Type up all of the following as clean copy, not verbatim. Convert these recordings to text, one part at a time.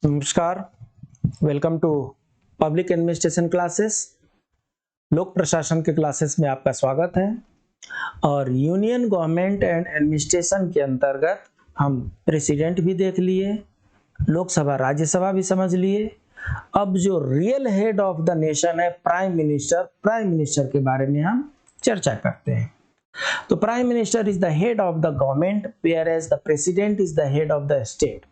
नमस्कार, welcome to public administration classes. लोक प्रशासन के क्लासेस में आपका स्वागत है। और यूनियन गवर्नमेंट एंड एडमिनिस्ट्रेशन के अंतर्गत हम प्रेसिडेंट भी देख लिए, लोकसभा राज्यसभा भी समझ लिए। अब जो real head of the nation है प्राइम मिनिस्टर के बारे में हम चर्चा करते हैं। तो prime minister is the head of the government, whereas the president is the head of the state.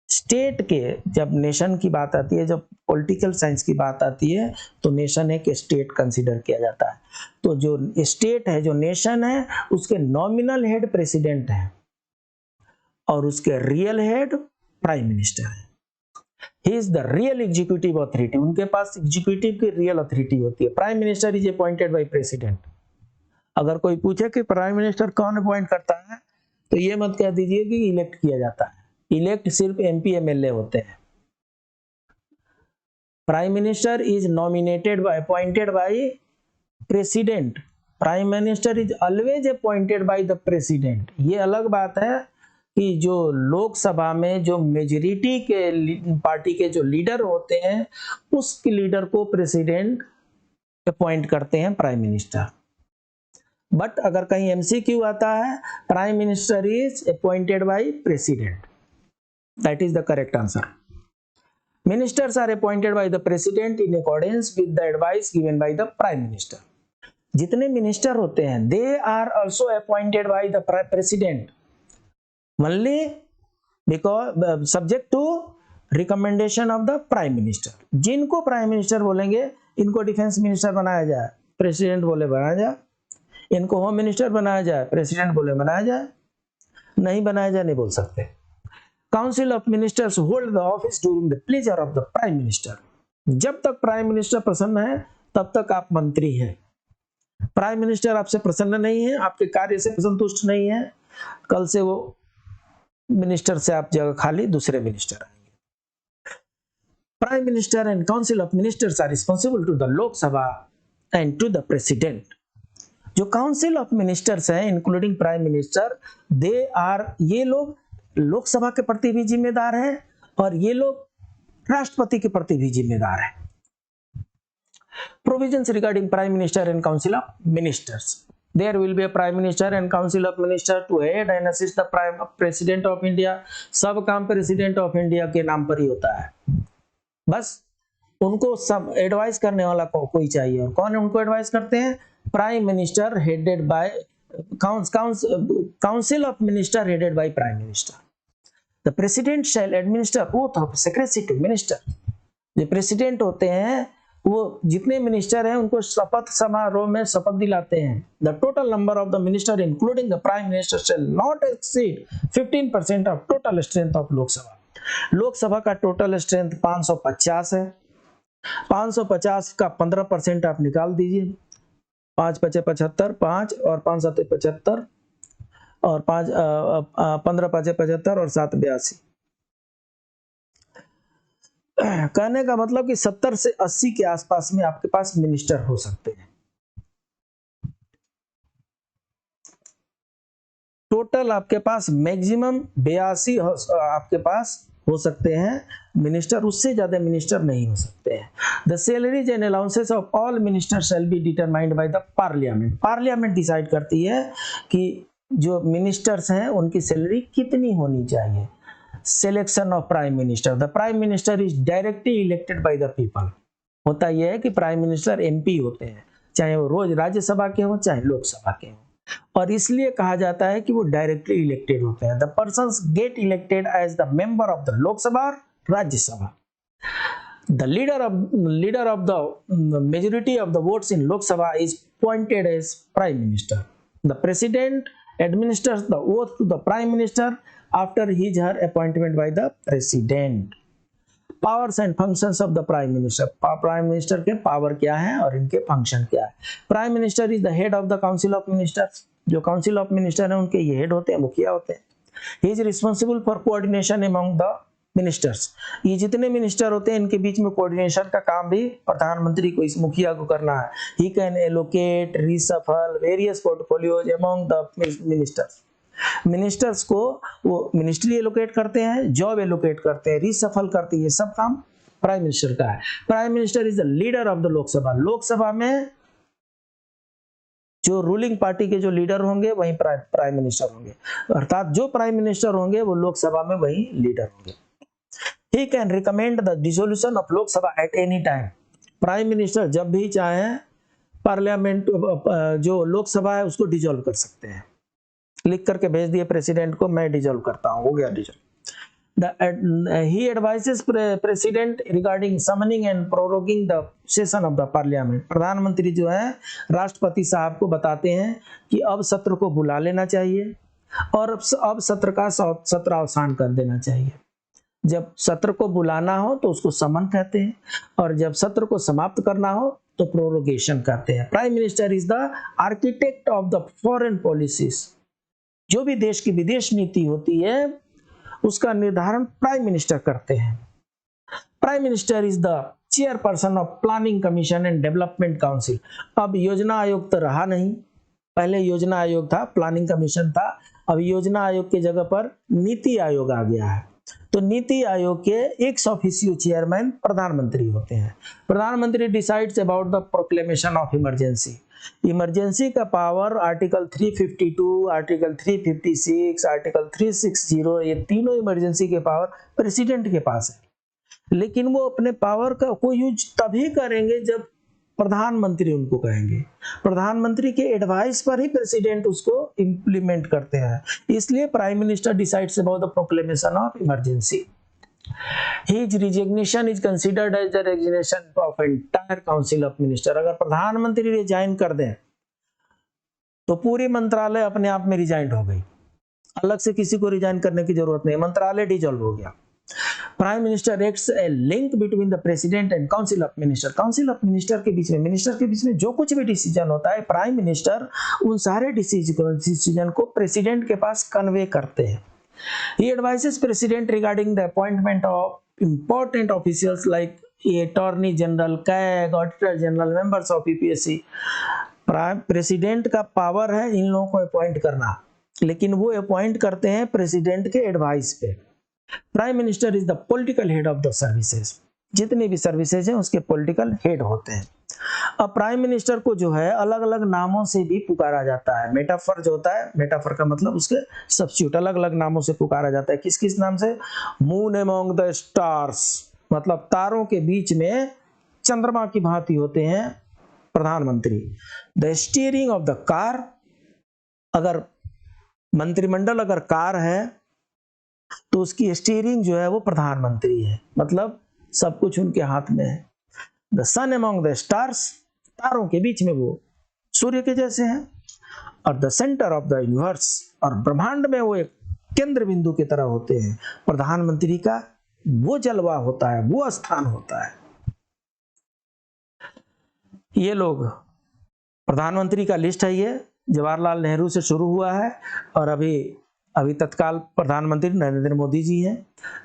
State के जब नेशन की बात आती है, जब पॉलिटिकल साइंस की बात आती है, तो नेशन एक स्टेट कंसीडर किया जाता है। तो जो स्टेट है, जो नेशन है, उसके नॉमिनल हेड प्रेसिडेंट है और उसके रियल हेड प्राइम मिनिस्टर है। He is the real executive authority. उनके पास एग्जीक्यूटिव की रियल अथॉरिटी होती है। Prime minister is appointed by president. अगर कोई पूछे कि प्राइम मिनिस्टर कौन अपॉइंट करता है, तो ये मत कह दीजिए कि इलेक्ट किया जाता है। इलेक्ट सिर्फ एमपी एमएलए होते हैं। Prime minister is nominated by appointed by president. Prime minister is always appointed by the president. ये अलग बात है कि जो लोकसभा में जो मेजॉरिटी के पार्टी के जो लीडर होते हैं, उस लीडर को प्रेसिडेंट अपॉइंट करते हैं प्राइम मिनिस्टर। बट अगर कहीं एमसीक्यू आता है, prime minister is appointed by president. That is the correct answer. Ministers are appointed by the president in accordance with the advice given by the prime minister. जितने minister होते हैं, they are also appointed by the president only because subject to recommendation of the prime minister. जिनको prime minister बोलेंगे, इनको defence minister बनाया जाए, president बोले बनाया जाए। इनको होम मिनिस्टर बनाया जाए, प्रेसिडेंट बोले बनाया जाए। नहीं बनाया जाए, नहीं बोल सकते। Council of ministers hold the office during the pleasure of the prime minister. जब तक प्राइम मिनिस्टर प्रसन्न है, तब तक आप मंत्री हैं। प्राइम मिनिस्टर आपसे प्रसन्न नहीं है, आपके कार्य से संतुष्ट नहीं है, कल से वो मिनिस्टर से आप जगह खाली, दूसरे मिनिस्टर आएंगे। Prime minister and council of ministers are responsible to the Lok Sabha and to the president. जो काउंसिल ऑफ मिनिस्टर्स हैं, including prime minister, they are, ये लोग लोकसभा के प्रति भी जिम्मेदार है और ये लोग राष्ट्रपति के प्रति भी जिम्मेदार है। Provisions regarding prime minister and council of ministers. There will be a prime minister and council of minister to head and assist the president of India. सब काम प्रेसिडेंट ऑफ इंडिया के नाम पर ही होता है। बस उनको सब एडवाइस करने वाला कोई चाहिए। और कौन उनको एडवाइस करते हैं? Prime minister headed by council of minister headed by prime minister. The president shall administer oath of secrecy to minister. जो प्रेसिडेंट होते हैं, वो जितने मिनिस्टर हैं उनको शपथ समारोह में शपथ दिलाते हैं। The total number of the minister including the prime minister shall not exceed 15% of total strength of Lok Sabha. Lok Sabha का टोटल स्ट्रेंथ 550 है। 550 का 15% आप निकाल दीजिए। 5 5 75, 5 और 5 7 75 और 5 15 5 75 और 7 82। कहने का मतलब कि 70 से 80 के आसपास में आपके पास मिनिस्टर हो सकते हैं। टोटल आपके पास मैक्सिमम 82 आपके पास हो सकते हैं मिनिस्टर, उससे ज्यादा मिनिस्टर नहीं हो सकते हैं। The salaries and allowances of all minister shall be determined by the parliament. Parliament decide करती है कि जो मिनिस्टर्स हैं उनकी सैलरी कितनी होनी चाहिए। Selection of prime minister. The prime minister is directly elected by the people. होता यह है कि प्राइम मिनिस्टर एमपी होते हैं, चाहे वो रोज राज्यसभा के हो चाहे लोकसभा के हो, और इसलिए कहा जाता है कि वो डायरेक्टली इलेक्टेड होते हैं। The persons get elected as the member of the Lok Sabha और Rajya Sabha. The leader of the majority of the votes in Lok Sabha is appointed as prime minister. The president administers the oath to the prime minister after his her appointment by the president. Powers and functions of the prime minister. Prime minister के power क्या है और इनके function क्या है। Prime minister is the head of the council of ministers. जो council of minister है उनके ये हेड होते हैं, मुखिया होते हैं। He is responsible for coordination among the ministers. ये जितने मिनिस्टर होते हैं इनके बीच में कोऑर्डिनेशन का काम भी प्रधानमंत्री को, इस मुखिया को करना है। He can allocate, reshuffle various portfolios among the ministers. Ministers को वो मिनिस्ट्री एलोकेट करते हैं, जॉब एलोकेट करते हैं, रिसफल करते हैं, ये सब काम प्राइम मिनिस्टर का है। Prime minister is the leader of the Lok Sabha. Lok Sabha में जो रूलिंग पार्टी के जो लीडर होंगे वही प्राइम मिनिस्टर होंगे, अर्थात जो प्राइम मिनिस्टर होंगे वो लोकसभा में वही लीडर होंगे। He can recommend the dissolution of Lok Sabha at any time. Prime minister जब भी चाहे पार्लियामेंट जो लोकसभा है उसको डिसॉल्व कर सकते हैं, लिख करके भेज दिए प्रेसिडेंट को, मैं डिसॉल्व करता हूं, हो गया dissolve. He advises president regarding summoning and proroguing the session of the parliament। प्रधानमंत्री जो है राष्ट्रपति साहब को बताते हैं कि अब सत्र को बुला लेना चाहिए और अब सत्र का सत्र अवसान कर देना चाहिए। जब सत्र को बुलाना हो तो उसको समन कहते हैं और जब सत्र को समाप्त करना हो तो प्रोरोगेशन कहते हैं। Prime minister is the architect of the foreign policies. जो भी देश की विदेश नीति होती है उसका निर्धारण प्राइम मिनिस्टर करते हैं। Prime minister is the chairperson of planning commission and development council. अब योजना आयोग तो रहा नहीं, पहले योजना आयोग था, प्लानिंग कमीशन था, अब योजना आयोग की जगह पर नीति आयोग आ गया है। तो नीति आयोग के एक्स ऑफिशियो चेयरमैन प्रधानमंत्री होते हैं। प्रधानमंत्री decides about the proclamation of emergency. Emergency का पावर आर्टिकल 352, आर्टिकल 356, आर्टिकल 360, ये तीनों इमरजेंसी के पावर प्रेसिडेंट के पास है, लेकिन वो अपने पावर का कोई यूज तभी करेंगे जब प्रधानमंत्री उनको कहेंगे। प्रधानमंत्री के एडवाइस पर ही प्रेसिडेंट उसको इंप्लीमेंट करते हैं, इसलिए prime minister decides about the proclamation of emergency. His resignation is considered as the resignation of entire council of minister। अगर प्रधानमंत्री रिजाइन कर दें तो पूरी मंत्रालय अपने आप में रिजाइन हो गई, अलग से किसी को रिजाइन करने की जरूरत नहीं, मंत्रालय डिसॉल्व हो गया। Prime minister acts A link between the president and council of minister. Council of minister के बीच में, मिनिस्टर के बीच में जो कुछ भी डिसीजन होता है, प्राइम मिनिस्टर उन सारे डिसीजन को प्रेसिडेंट के पास कन्वे करते हैं। He advises president regarding the appointment of important officials like attorney general, CAG, auditor general, members of EPSC। President का पावर है इन लोगों को अपॉइंट करना, लेकिन वो अपॉइंट करते हैं प्रेसिडेंट के एडवाइस पे। Prime minister is the political head of the services. जितने भी सर्विसेज हैं उसके पॉलिटिकल हेड होते हैं। अब प्राइम मिनिस्टर को जो है अलग अलग नामों से भी पुकारा जाता है। मेटाफर जो होता है, मेटाफर का मतलब उसके सब्स्टिट्यूट, अलग अलग नामों से पुकारा जाता है। किस किस नाम से? मून अमंग द स्टार्स, मतलब तारों के बीच में चंद्रमा की भांति होते हैं प्रधानमंत्री। The steering of the car, अगर मंत्रिमंडल अगर कार है तो उसकी स्टीयरिंग जो है वो प्रधानमंत्री है, मतलब सब कुछ उनके हाथ में है। The sun among the stars, तारों के बीच में वो सूर्य के जैसे हैं। और the centre of the universe, और ब्रह्मांड में वो एक केंद्र बिंदु की तरह होते हैं। प्रधानमंत्री का वो जलवा होता है, वो स्थान होता है। ये लोग प्रधानमंत्री का लिस्ट है, ये जवाहरलाल नेहरू से शुरू हुआ है और अभी तत्काल प्रधानमंत्री नरेंद्र मोदी जी हैं।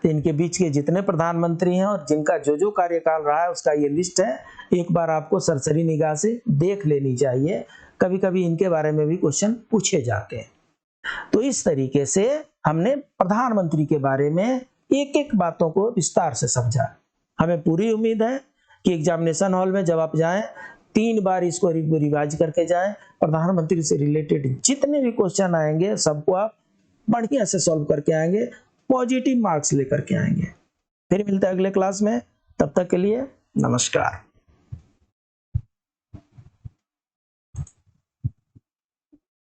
तो इनके बीच के जितने प्रधानमंत्री हैं और जिनका जो जो कार्यकाल रहा है उसका ये लिस्ट है। एक बार आपको सरसरी निगाह से देख लेनी चाहिए, कभी कभी इनके बारे में भी क्वेश्चन पूछे जाते हैं। तो इस तरीके से हमने प्रधानमंत्री के बारे में एक एक बातों को विस्तार से समझा। हमें पूरी उम्मीद है कि एग्जामिनेशन हॉल में जब आप जाएं 3 बार इसको रिवाइज करके जाएं। प्रधानमंत्री से रिलेटेड जितने भी क्वेश्चन आएंगे सबको आप बढ़िया से सॉल्व करके आएंगे, पॉजिटिव मार्क्स लेकर के आएंगे। फिर मिलते हैं अगले क्लास में, तब तक के लिए नमस्कार।